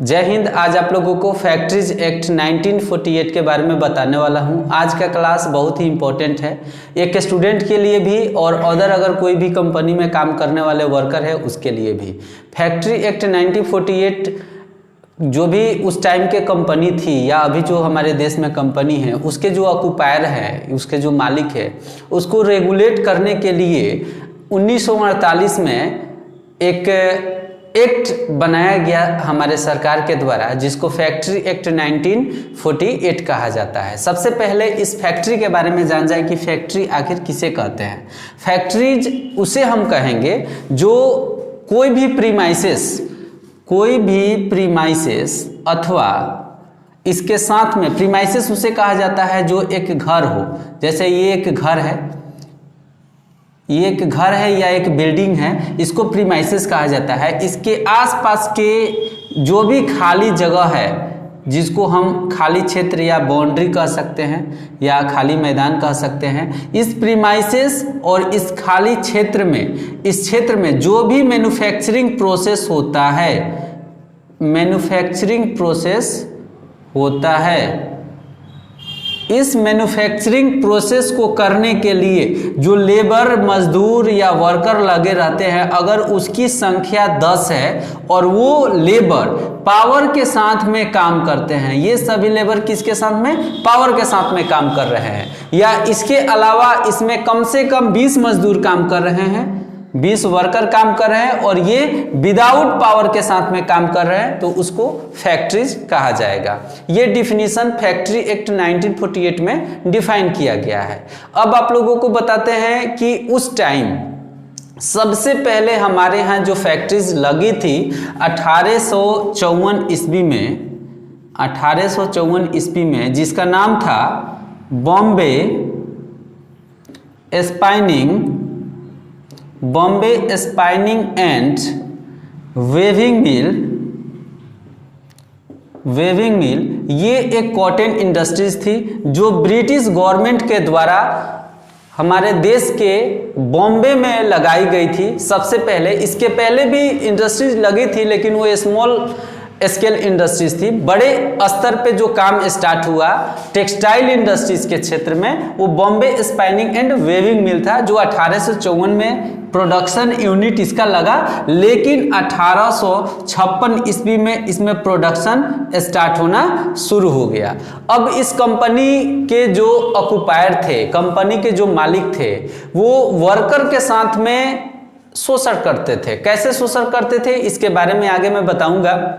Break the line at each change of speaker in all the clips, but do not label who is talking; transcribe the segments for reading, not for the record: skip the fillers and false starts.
जय हिंद। आज आप लोगों को फैक्ट्रीज एक्ट 1948 के बारे में बताने वाला हूं। आज का क्लास बहुत ही इम्पोर्टेंट है, एक स्टूडेंट के लिए भी और अगर कोई भी कंपनी में काम करने वाले वर्कर है उसके लिए भी। फैक्ट्री एक्ट 1948 जो भी उस टाइम के कंपनी थी या अभी जो हमारे देश में कंपनी है उसके जो ऑक्यूपायर हैं, उसके जो मालिक है, उसको रेगुलेट करने के लिए 1948 में एक एक्ट बनाया गया हमारे सरकार के द्वारा, जिसको फैक्ट्री एक्ट 1948 कहा जाता है। सबसे पहले इस फैक्ट्री के बारे में जान जाए कि फैक्ट्री आखिर किसे कहते हैं। फैक्ट्रीज उसे हम कहेंगे जो कोई भी प्रीमाइसेस अथवा इसके साथ में, प्रीमाइसेस उसे कहा जाता है जो एक घर हो। जैसे ये एक घर है, या एक बिल्डिंग है, इसको प्रीमाइसेस कहा जाता है। इसके आसपास के जो भी खाली जगह है, जिसको हम खाली क्षेत्र या बाउंड्री कह सकते हैं या खाली मैदान कह सकते हैं, इस प्रीमाइसेस और इस खाली क्षेत्र में, इस क्षेत्र में जो भी मैन्युफैक्चरिंग प्रोसेस होता है, इस मैन्युफैक्चरिंग प्रोसेस को करने के लिए जो लेबर, मजदूर या वर्कर लगे रहते हैं, अगर उसकी संख्या 10 है और वो लेबर पावर के साथ में काम करते हैं, ये सभी लेबर किसके साथ में? पावर के साथ में काम कर रहे हैं, या इसके अलावा इसमें कम से कम 20 मजदूर काम कर रहे हैं, 20 वर्कर काम कर रहे हैं और ये विदाउट पावर के साथ में काम कर रहे हैं, तो उसको फैक्ट्रीज कहा जाएगा। ये डिफिनीशन फैक्ट्री एक्ट 1948 में डिफाइन किया गया है। अब आप लोगों को बताते हैं कि उस टाइम सबसे पहले हमारे यहाँ जो फैक्ट्रीज लगी थी 1854 ईस्वी में, जिसका नाम था बॉम्बे स्पाइनिंग एंड वेविंग मिल, ये एक कॉटन इंडस्ट्रीज थी जो ब्रिटिश गवर्नमेंट के द्वारा हमारे देश के बॉम्बे में लगाई गई थी सबसे पहले। इसके पहले भी इंडस्ट्रीज लगी थी, लेकिन वो स्मॉल स्केल इंडस्ट्रीज थी। बड़े स्तर पे जो काम स्टार्ट हुआ टेक्सटाइल इंडस्ट्रीज के क्षेत्र में, वो बॉम्बे स्पाइनिंग एंड वेविंग मिल था, जो 1854 में प्रोडक्शन यूनिट इसका लगा, लेकिन 1856 ईस्वी में इसमें प्रोडक्शन स्टार्ट होना शुरू हो गया। अब इस कंपनी के जो ऑक्यूपायर थे, कंपनी के जो मालिक थे, वो वर्कर के साथ में शोषण करते थे। कैसे शोषण करते थे इसके बारे में आगे मैं बताऊंगा।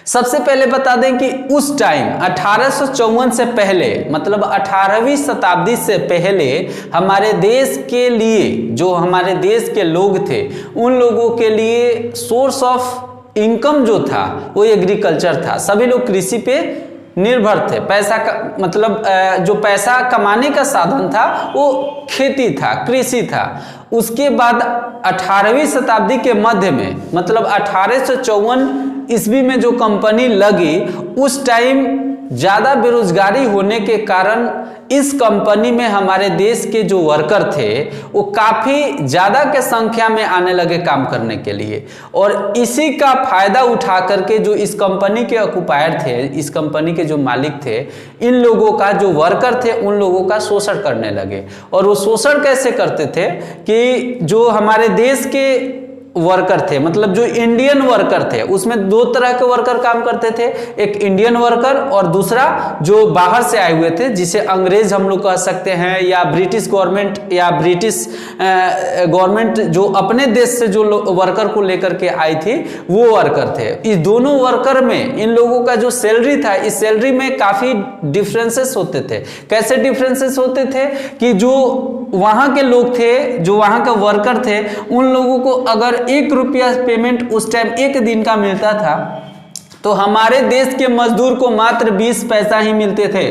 सबसे पहले बता दें कि उस टाइम 1854 से पहले, मतलब 18वीं शताब्दी से पहले, हमारे देश के लिए, जो हमारे देश के लोग थे, उन लोगों के लिए सोर्स ऑफ इनकम जो था वो एग्रीकल्चर था। सभी लोग कृषि पे निर्भर थे। पैसा का मतलब जो पैसा कमाने का साधन था वो खेती था, कृषि था। उसके बाद 18वीं शताब्दी के मध्य में, मतलब 1854 ईस्वी में जो कंपनी लगी, उस टाइम ज़्यादा बेरोजगारी होने के कारण इस कंपनी में हमारे देश के जो वर्कर थे वो काफ़ी ज़्यादा के संख्या में आने लगे काम करने के लिए, और इसी का फायदा उठा करके जो इस कंपनी के ऑक्यूपायर थे, इस कंपनी के जो मालिक थे, इन लोगों का जो वर्कर थे उन लोगों का शोषण करने लगे। और वो शोषण कैसे करते थे कि जो हमारे देश के वर्कर थे, मतलब जो इंडियन वर्कर थे, उसमें दो तरह के वर्कर काम करते थे, एक इंडियन वर्कर और दूसरा जो बाहर से आए हुए थे, जिसे अंग्रेज हम लोग कह सकते हैं, या ब्रिटिश गवर्नमेंट, या ब्रिटिश गवर्नमेंट जो अपने देश से जो वर्कर को लेकर के आई थी, वो वर्कर थे। इस दोनों वर्कर में इन लोगों का जो सैलरी था, इस सैलरी में काफ़ी डिफरेंसेस होते थे। कैसे डिफरेंसेस होते थे कि जो वहाँ के लोग थे, जो वहाँ के वर्कर थे, उन लोगों को अगर 1 रुपया पेमेंट उस टाइम एक दिन का मिलता था, तो हमारे देश के मजदूर को मात्र 20 पैसा ही मिलते थे।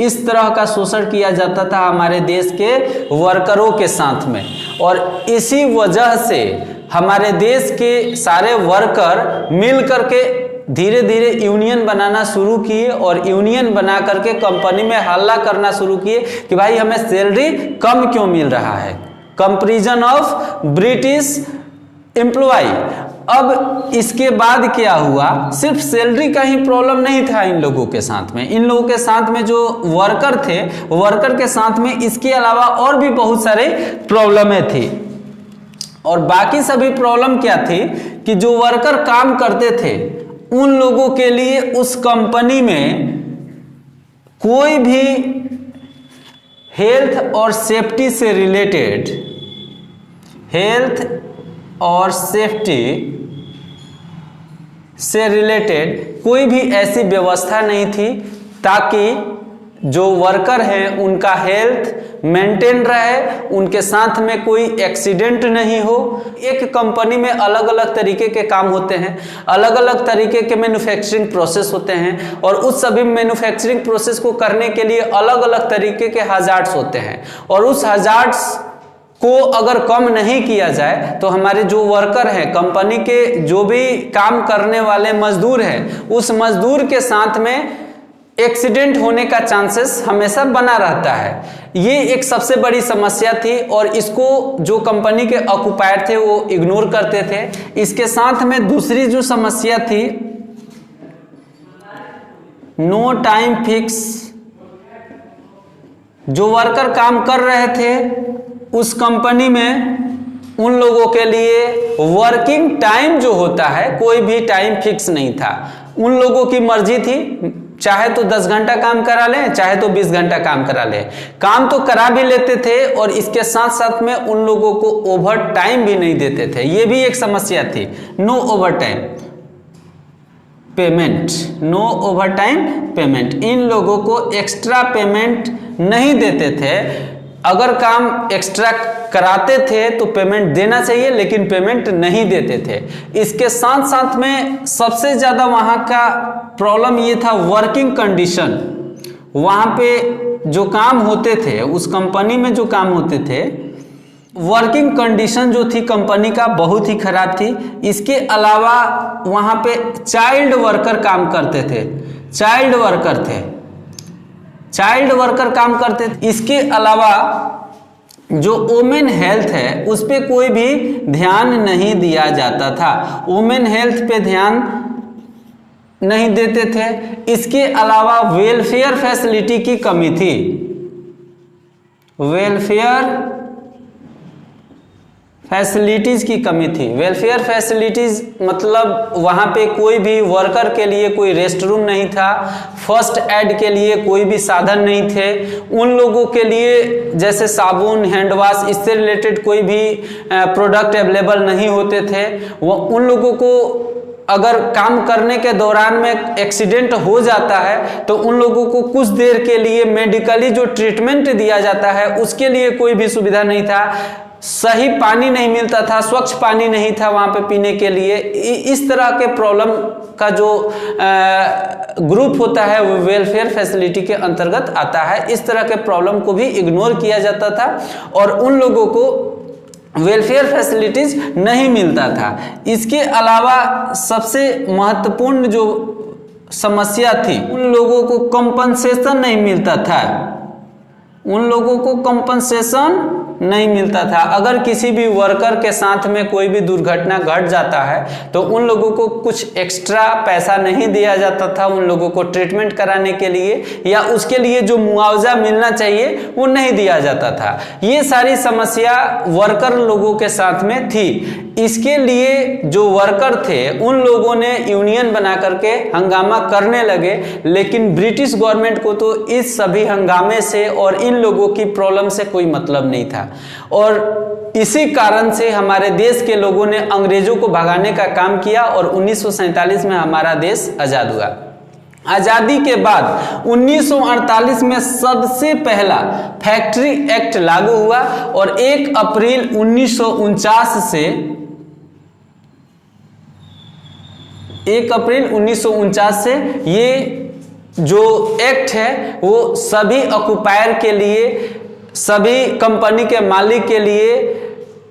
इस तरह का शोषण किया जाता था हमारे देश के वर्करों के साथ में, और इसी वजह से हमारे देश के सारे वर्कर मिल करके धीरे धीरे यूनियन बनाना शुरू किए, और यूनियन बना करके कंपनी में हल्ला करना शुरू किए कि भाई हमें सैलरी कम क्यों मिल रहा है, कंपैरिजन ऑफ ब्रिटिश एम्प्लॉय। अब इसके बाद क्या हुआ, सिर्फ सैलरी का ही प्रॉब्लम नहीं था इन लोगों के साथ में, इन लोगों के साथ में जो वर्कर थे, वर्कर के साथ में इसके अलावा और भी बहुत सारे प्रॉब्लमें थी। और बाकी सभी प्रॉब्लम क्या थी कि जो वर्कर काम करते थे उन लोगों के लिए उस कंपनी में कोई भी हेल्थ और सेफ्टी से रिलेटेड, हेल्थ और सेफ्टी से रिलेटेड कोई भी ऐसी व्यवस्था नहीं थी ताकि जो वर्कर हैं उनका हेल्थ मेंटेन रहे, उनके साथ में कोई एक्सीडेंट नहीं हो। एक कंपनी में अलग अलग तरीके के काम होते हैं, अलग अलग तरीके के मैन्युफैक्चरिंग प्रोसेस होते हैं और उस सभी मैन्युफैक्चरिंग प्रोसेस को करने के लिए अलग अलग तरीके के हजार्ड्स होते हैं और उस हजार्ड्स को अगर कम नहीं किया जाए तो हमारे जो वर्कर हैं, कंपनी के जो भी काम करने वाले मजदूर हैं, उस मजदूर के साथ में एक्सीडेंट होने का चांसेस हमेशा बना रहता है। ये एक सबसे बड़ी समस्या थी और इसको जो कंपनी के ऑक्युपायर थे वो इग्नोर करते थे। इसके साथ में दूसरी जो समस्या थी, नो टाइम फिक्स। जो वर्कर काम कर रहे थे उस कंपनी में उन लोगों के लिए वर्किंग टाइम जो होता है कोई भी टाइम फिक्स नहीं था। उन लोगों की मर्जी थी, चाहे तो 10 घंटा काम करा लें, चाहे तो 20 घंटा काम करा लें। काम तो करा भी लेते थे और इसके साथ साथ में उन लोगों को ओवर टाइम भी नहीं देते थे। ये भी एक समस्या थी। No overtime payment, no overtime payment. इन लोगों को एक्स्ट्रा पेमेंट नहीं देते थे। अगर काम एक्स्ट्रा कराते थे तो पेमेंट देना चाहिए, लेकिन पेमेंट नहीं देते थे। इसके साथ साथ में सबसे ज़्यादा वहाँ का प्रॉब्लम ये था वर्किंग कंडीशन। वहाँ पे जो काम होते थे, उस कंपनी में जो काम होते थे, वर्किंग कंडीशन जो थी कंपनी का बहुत ही खराब थी। इसके अलावा वहाँ पे चाइल्ड वर्कर काम करते थे, चाइल्ड वर्कर थे, चाइल्ड वर्कर काम करते थे। इसके अलावा जो वुमेन हेल्थ है उस पे कोई भी ध्यान नहीं दिया जाता था, वुमेन हेल्थ पे ध्यान नहीं देते थे। इसके अलावा वेलफेयर फैसिलिटी की कमी थी। वेलफेयर फैसिलिटीज की कमी थी। वेलफेयर फैसिलिटीज मतलब वहाँ पे कोई भी वर्कर के लिए कोई रेस्ट रूम नहीं था, फर्स्ट एड के लिए कोई भी साधन नहीं थे। उन लोगों के लिए जैसे साबुन, हैंड वॉश, इससे रिलेटेड कोई भी प्रोडक्ट अवेलेबल नहीं होते थे। वो उन लोगों को अगर काम करने के दौरान में एक्सीडेंट हो जाता है तो उन लोगों को कुछ देर के लिए मेडिकली जो ट्रीटमेंट दिया जाता है उसके लिए कोई भी सुविधा नहीं था। सही पानी नहीं मिलता था, स्वच्छ पानी नहीं था वहाँ पे पीने के लिए। इस तरह के प्रॉब्लम का जो ग्रुप होता है वो वेलफेयर फैसिलिटी के अंतर्गत आता है। इस तरह के प्रॉब्लम को भी इग्नोर किया जाता था और उन लोगों को वेलफेयर फैसिलिटीज नहीं मिलता था। इसके अलावा सबसे महत्वपूर्ण जो समस्या थी, उन लोगों को कंपनसेशन नहीं मिलता था, उन लोगों को कंपनसेशन नहीं मिलता था। अगर किसी भी वर्कर के साथ में कोई भी दुर्घटना घट जाता है तो उन लोगों को कुछ एक्स्ट्रा पैसा नहीं दिया जाता था उन लोगों को ट्रीटमेंट कराने के लिए, या उसके लिए जो मुआवजा मिलना चाहिए वो नहीं दिया जाता था। ये सारी समस्या वर्कर लोगों के साथ में थी। इसके लिए जो वर्कर थे उन लोगों ने यूनियन बना करके हंगामा करने लगे, लेकिन ब्रिटिश गवर्नमेंट को तो इस सभी हंगामे से और इन लोगों की प्रॉब्लम से कोई मतलब नहीं था। और इसी कारण से हमारे देश के लोगों ने अंग्रेजों को भगाने का काम किया और 1947 में हमारा देश आजाद हुआ। आजादी के बाद 1948 में सबसे पहला फैक्ट्री एक्ट लागू हुआ और 1 अप्रैल 1949 से 1 अप्रैल 1949 से ये जो एक्ट है वो सभी ऑक्युपायर के लिए, सभी कंपनी के मालिक के लिए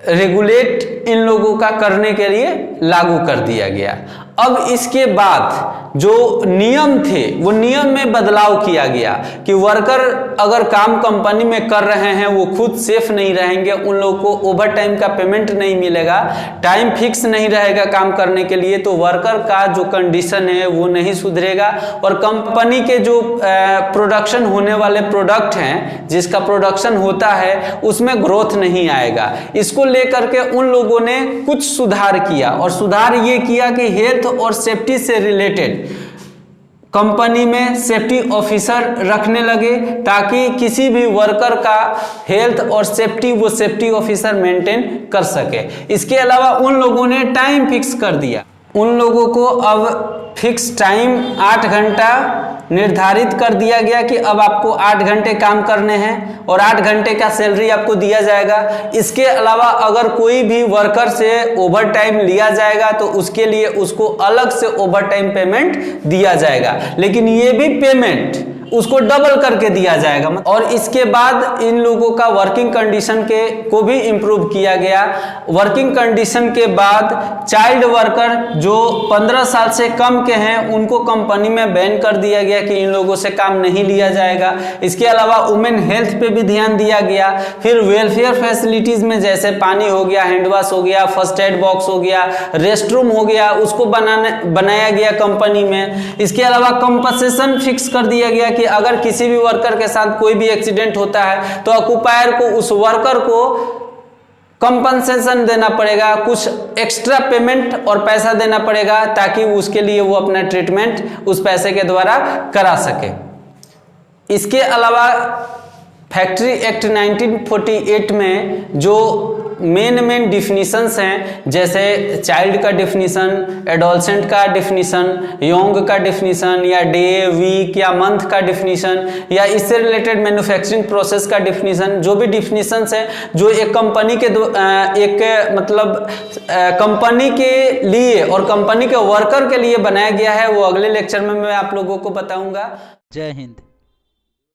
रेगुलेट इन लोगों का करने के लिए लागू कर दिया गया। अब इसके बाद जो नियम थे वो नियम में बदलाव किया गया कि वर्कर अगर काम कंपनी में कर रहे हैं वो खुद सेफ नहीं रहेंगे, उन लोगों को ओवर टाइम का पेमेंट नहीं मिलेगा, टाइम फिक्स नहीं रहेगा काम करने के लिए, तो वर्कर का जो कंडीशन है वो नहीं सुधरेगा और कंपनी के जो प्रोडक्शन होने वाले प्रोडक्ट हैं, जिसका प्रोडक्शन होता है उसमें ग्रोथ नहीं आएगा। इसको लेकर के उन लोगों ने कुछ सुधार किया और सुधार ये किया कि हेल्थ और सेफ्टी से रिलेटेड कंपनी में सेफ्टी ऑफिसर रखने लगे ताकि किसी भी वर्कर का हेल्थ और सेफ्टी वो सेफ्टी ऑफिसर मेंटेन कर सके। इसके अलावा उन लोगों ने टाइम फिक्स कर दिया, उन लोगों को अब फिक्स टाइम 8 घंटा निर्धारित कर दिया गया कि अब आपको 8 घंटे काम करने हैं और 8 घंटे का सैलरी आपको दिया जाएगा। इसके अलावा अगर कोई भी वर्कर से ओवर टाइम लिया जाएगा तो उसके लिए उसको अलग से ओवर टाइम पेमेंट दिया जाएगा, लेकिन ये भी पेमेंट उसको डबल करके दिया जाएगा। और इसके बाद इन लोगों का वर्किंग कंडीशन को भी इम्प्रूव किया गया। वर्किंग कंडीशन के बाद चाइल्ड वर्कर जो 15 साल से कम के हैं उनको कंपनी में बैन कर दिया गया कि इन लोगों से काम नहीं लिया जाएगा। इसके अलावा वुमेन हेल्थ पे भी ध्यान दिया गया। फिर वेलफेयर फैसिलिटीज में जैसे पानी हो गया, हैंड वॉश हो गया, फर्स्ट एड बॉक्स हो गया, रेस्ट रूम हो गया, उसको बनाया गया कंपनी में। इसके अलावा कंपनसेशन फिक्स कर दिया गया कि अगर किसी भी वर्कर के साथ कोई भी एक्सीडेंट होता है तो ऑक्यूपायर को उस वर्कर को कंपनसेशन देना पड़ेगा, कुछ एक्स्ट्रा पेमेंट और पैसा देना पड़ेगा ताकि उसके लिए वो अपना ट्रीटमेंट उस पैसे के द्वारा करा सके। इसके अलावा फैक्ट्री एक्ट 1948 में जो मेन डिफिनीशंस हैं, जैसे चाइल्ड का डिफिनीशन, एडोलसेंट का डिफिनीशन, योंग का डिफिनीशन, या डे, वीक या मंथ का डिफिनीशन, या इससे रिलेटेड मैन्युफैक्चरिंग प्रोसेस का डिफिनीशन, जो भी डिफिनीशंस है जो एक कंपनी के कंपनी के लिए और कंपनी के वर्कर के लिए बनाया गया है, वो अगले लेक्चर में मैं आप लोगों को बताऊंगा।
जय हिंद।